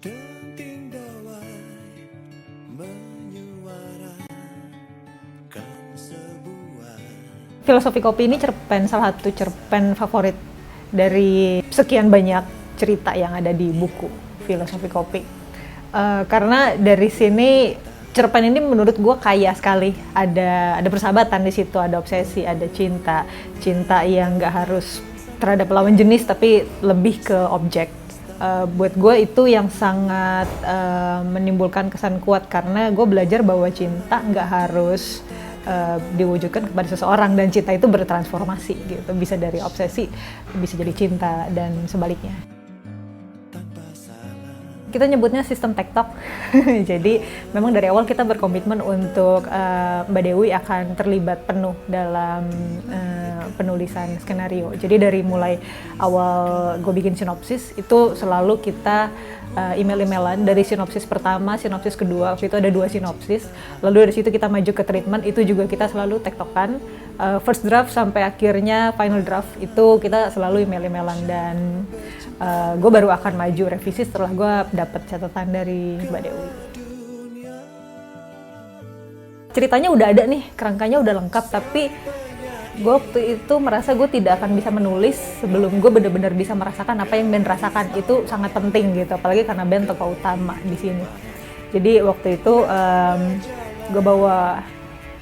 Denting dawai menyuarakan sebuah. Filosofi Kopi ini salah satu cerpen favorit dari sekian banyak cerita yang ada di buku Filosofi Kopi. Karena dari sini cerpen ini menurut gue kaya sekali. Ada persahabatan di situ, ada obsesi, ada cinta yang nggak harus terhadap lawan jenis tapi lebih ke objek. Buat gue itu yang sangat menimbulkan kesan kuat karena gue belajar bahwa cinta nggak harus diwujudkan kepada seseorang dan cinta itu bertransformasi gitu, bisa dari obsesi bisa jadi cinta dan sebaliknya. Kita nyebutnya sistem TikTok. Jadi memang dari awal kita berkomitmen untuk Mbak Dewi akan terlibat penuh dalam penulisan skenario. Jadi dari mulai awal gue bikin sinopsis itu selalu kita email-emailan dari sinopsis pertama, sinopsis kedua, waktu itu ada 2 sinopsis. Lalu dari situ kita maju ke treatment, itu juga kita selalu tektokan. First draft sampai akhirnya final draft itu kita selalu email-emailan dan gue baru akan maju revisi setelah gue dapet catatan dari Mbak Dewi. Ceritanya udah ada nih, kerangkanya udah lengkap, tapi gue waktu itu merasa gue tidak akan bisa menulis sebelum gue benar-benar bisa merasakan apa yang Ben rasakan. Itu sangat penting gitu, apalagi karena Ben tokoh utama di sini. Jadi waktu itu gue bawa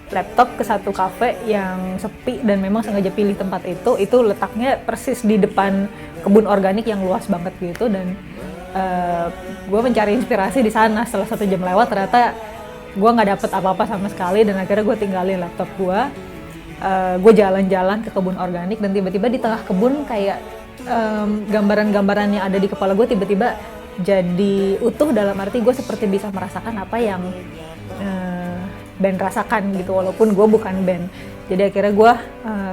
laptop ke satu kafe yang sepi dan memang sengaja pilih tempat itu letaknya persis di depan kebun organik yang luas banget gitu, dan gue mencari inspirasi di sana. Setelah 1 jam lewat ternyata gue nggak dapet apa-apa sama sekali dan akhirnya gue tinggalin laptop gue jalan-jalan ke kebun organik dan tiba-tiba di tengah kebun kayak gambaran-gambaran yang ada di kepala gue tiba-tiba jadi utuh, dalam arti gue seperti bisa merasakan apa yang Ben rasakan gitu, walaupun gue bukan Ben. Jadi akhirnya gue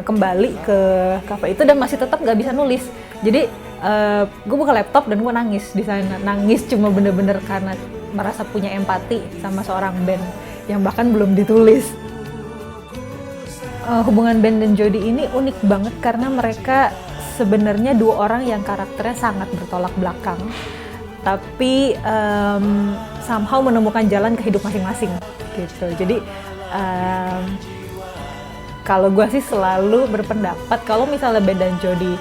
kembali ke kafe itu dan masih tetap nggak bisa nulis. Jadi gue buka laptop dan gue nangis di sana. Nangis cuma bener-bener karena merasa punya empati sama seorang Ben yang bahkan belum ditulis. Hubungan Ben dan Jody ini unik banget karena mereka sebenarnya 2 orang yang karakternya sangat bertolak belakang, tapi somehow menemukan jalan ke hidup masing-masing gitu. Jadi kalau gue sih selalu berpendapat kalau misalnya Ben dan Jody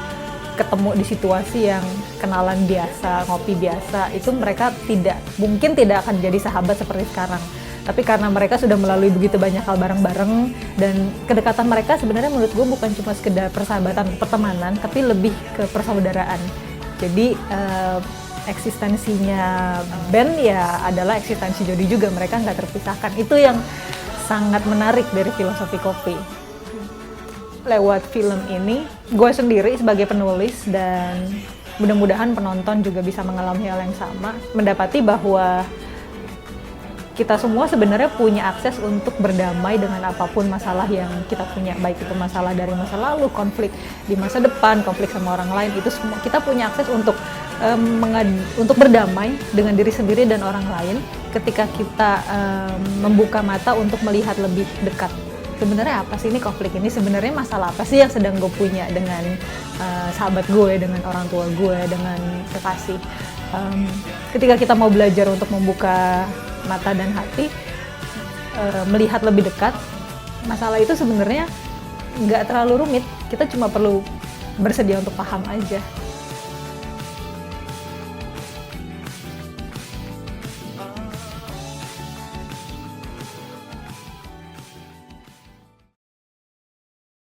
ketemu di situasi yang kenalan biasa, ngopi biasa, itu mereka mungkin tidak akan jadi sahabat seperti sekarang. Tapi karena mereka sudah melalui begitu banyak hal bareng-bareng dan kedekatan mereka sebenarnya menurut gue bukan cuma sekedar persahabatan, pertemanan, tapi lebih ke persaudaraan. Jadi eksistensinya Ben ya adalah eksistensi Jody juga, mereka nggak terpisahkan. Itu yang sangat menarik dari Filosofi Kopi. Lewat film ini, gue sendiri sebagai penulis dan mudah-mudahan penonton juga bisa mengalami hal yang sama, mendapati bahwa kita semua sebenarnya punya akses untuk berdamai dengan apapun masalah yang kita punya, baik itu masalah dari masa lalu, konflik di masa depan, konflik sama orang lain, itu semua kita punya akses untuk berdamai dengan diri sendiri dan orang lain ketika kita membuka mata untuk melihat lebih dekat. Sebenarnya apa sih ini konflik ini? Sebenarnya masalah apa sih yang sedang gue punya dengan sahabat gue, dengan orang tua gue, dengan kekasih? Ketika kita mau belajar untuk membuka mata dan hati, melihat lebih dekat, masalah itu sebenarnya nggak terlalu rumit. Kita cuma perlu bersedia untuk paham aja.